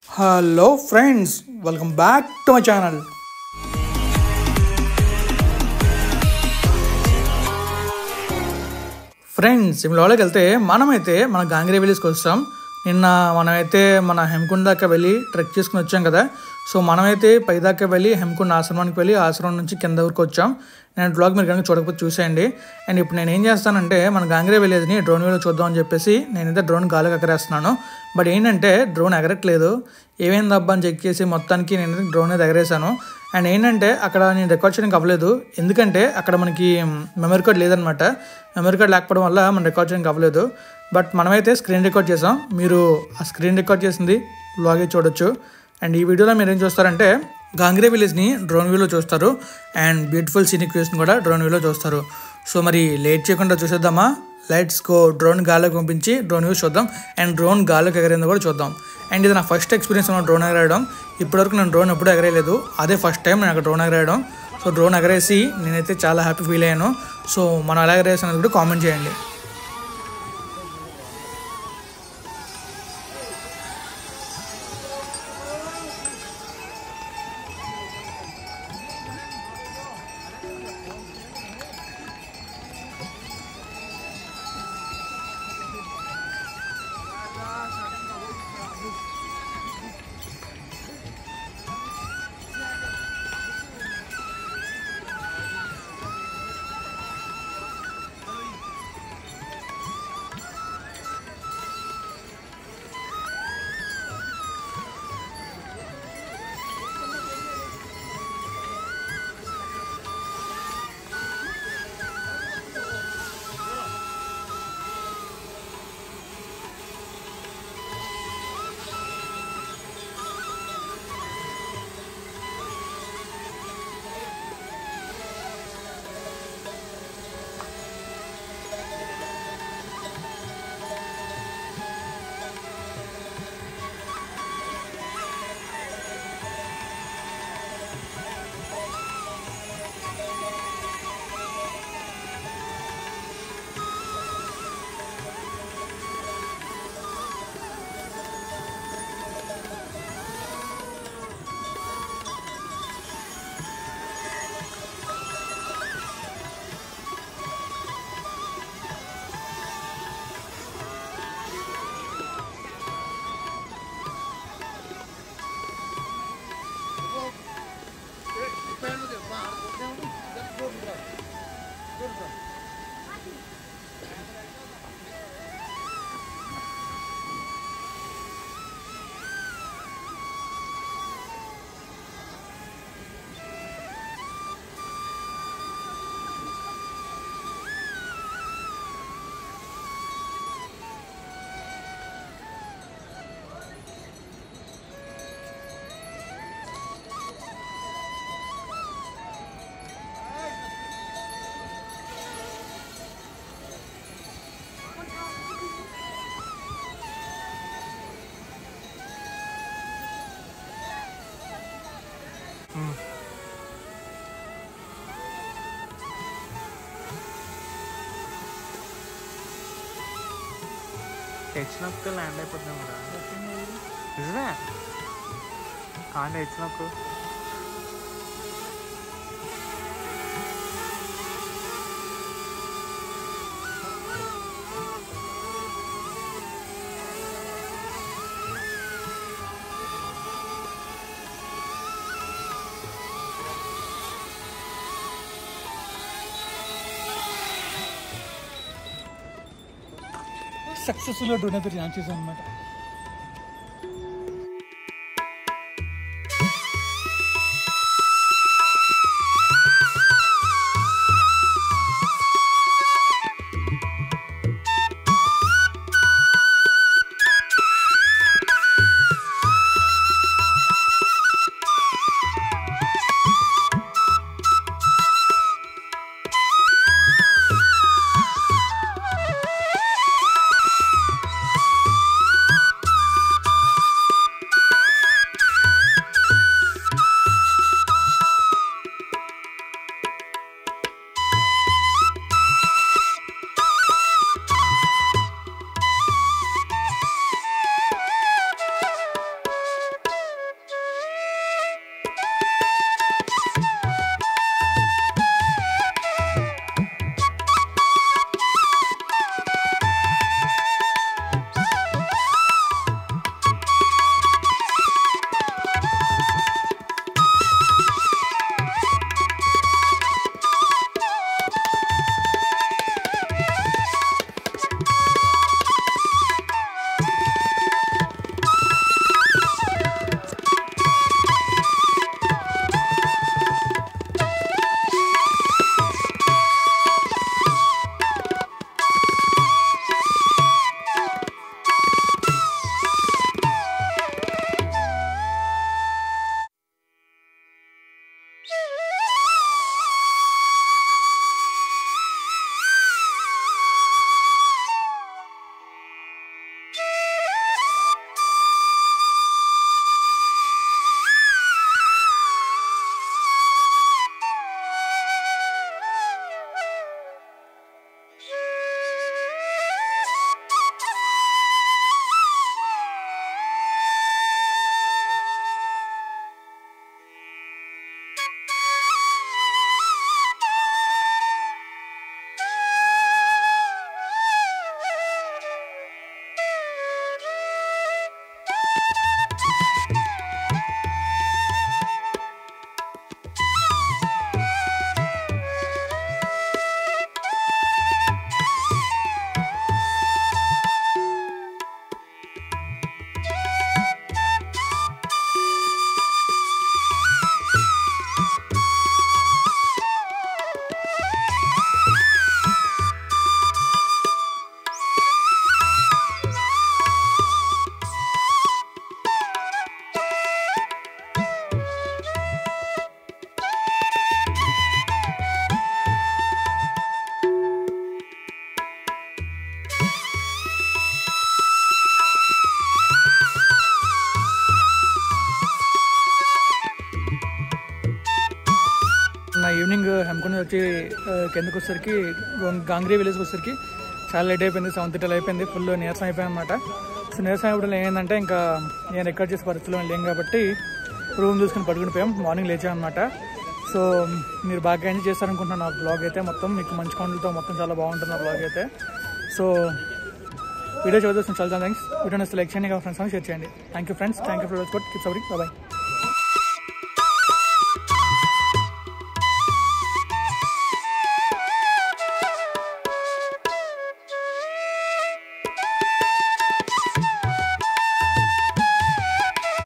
Hello friends, welcome back to my channel. Friends ఇవాళకి వెళ్తే మనమైతే మన గాంగ్రీ విలేజ్కి వస్తాం. నిన్న మనమైతే మన హెమ్కుండ్ దాకా వెళ్ళి ట్రెక్ చేసుకుని వచ్చాం కదా. సో మనమైతే పైదాకా వెళ్ళి హెమ్కుండ్ ఆశ్రమానికి వెళ్ళి ఆశ్రమం నుంచి కింద వరకు వచ్చాం. నేను బ్లాగ్ మీరు కనుక చూడకపోతే చూసేయండి. అండ్ ఇప్పుడు నేను ఏం చేస్తానంటే మన గాంగ్రీ విలేజ్ని డ్రోన్ వీడియో చూద్దామని చెప్పేసి నేనైతే డ్రోన్ గాలికి ఎగరేస్తున్నాను. బట్ ఏంటంటే డ్రోన్ ఎగరట్లేదు. ఏమైంది అబ్బా అని చెక్ చేసి మొత్తానికి నేను డ్రోన్ అయితే ఎగరేసాను. అండ్ ఏంటంటే అక్కడ నేను రికార్డ్ చేయడానికి అవ్వలేదు, ఎందుకంటే అక్కడ మనకి మెమరీ కార్డ్ లేదనమాట. మెమరీ కార్డ్ లేకపోవడం వల్ల మనం రికార్డ్ చేయడానికి అవ్వలేదు. బట్ మనమైతే స్క్రీన్ రికార్డ్ చేసాం. మీరు ఆ స్క్రీన్ రికార్డ్ చేసింది బ్లాగే చూడొచ్చు. అండ్ ఈ వీడియోలో మీరు ఏం చూస్తారంటే గాంగ్రీ విలేజ్ని డ్రోన్ వ్యూలో చూస్తారు అండ్ బ్యూటిఫుల్ సీనిక్ వ్యూస్ని కూడా డ్రోన్ వ్యూలో చూస్తారు. సో మరి లేట్ చేయకుండా చూసేద్దామా? Let's go. డ్రోన్ గాలికి పంపించి డ్రోన్ వ్యూస్ చూద్దాం అండ్ డ్రోన్ గాలికి ఎగరేందో కూడా చూద్దాం. అండ్ ఇది నా ఫస్ట్ ఎక్స్పీరియన్స్ ఉన్న డ్రోన్ ఎగరేయడం. ఇప్పటివరకు నేను డ్రోన్ ఎప్పుడూ ఎగరేయలేదు, అదే ఫస్ట్ టైం నేను అక్కడ డ్రోన్ ఎగరేయడం. సో డ్రోన్ ఎగరేసి నేనైతే చాలా హ్యాపీ ఫీల్ అయ్యాను. సో మనం ఎలా ఎగరేసాం అనేది కూడా కామెంట్ చేయండి. హెచ్నొక్కు ల్యాండ్ అయిపోతున్నాం కదా. నిజమే కాండి హెచ్నొక్కు. సక్సెస్ఫుల్గా డ్రోన్ అయితే లాంచ్ చేశాను అనమాట. హెమ్కుండ్ వచ్చి కిందకు వచ్చేసరికి గాంగ్రీ విలేజ్కి వచ్చేసరికి చాలా లేట్ అయిపోయింది, 7:30 అయిపోయింది. ఫుల్ నీరసం అయిపోయింది అనమాట. సో నీరసం అయిపోవడం ఏంటంటే ఇంకా నేను రికార్డ్ చేసే పరిస్థితిలో లేం కాబట్టి రూమ్ చూసుకుని పడుకుని పోయాం. మార్నింగ్ లేచామన్నమాట. సో మీరు బాగా ఎంజాయ్ చేస్తారనుకుంటున్నాను. ఆ బ్లాగ్ అయితే మొత్తం మీకు మంచి కాంటెంట్తో మొత్తం చాలా బాగుంటుంది ఆ బ్లాగ్ అయితే. సో వీడియో చూద్దాం. చాలా థ్యాంక్స్. వీడియో నచ్చితే లైక్ చేయండి, ఫ్రెండ్స్ షేర్ చేయండి. Thank you friends. Thank you for watching. Keep supporting. By.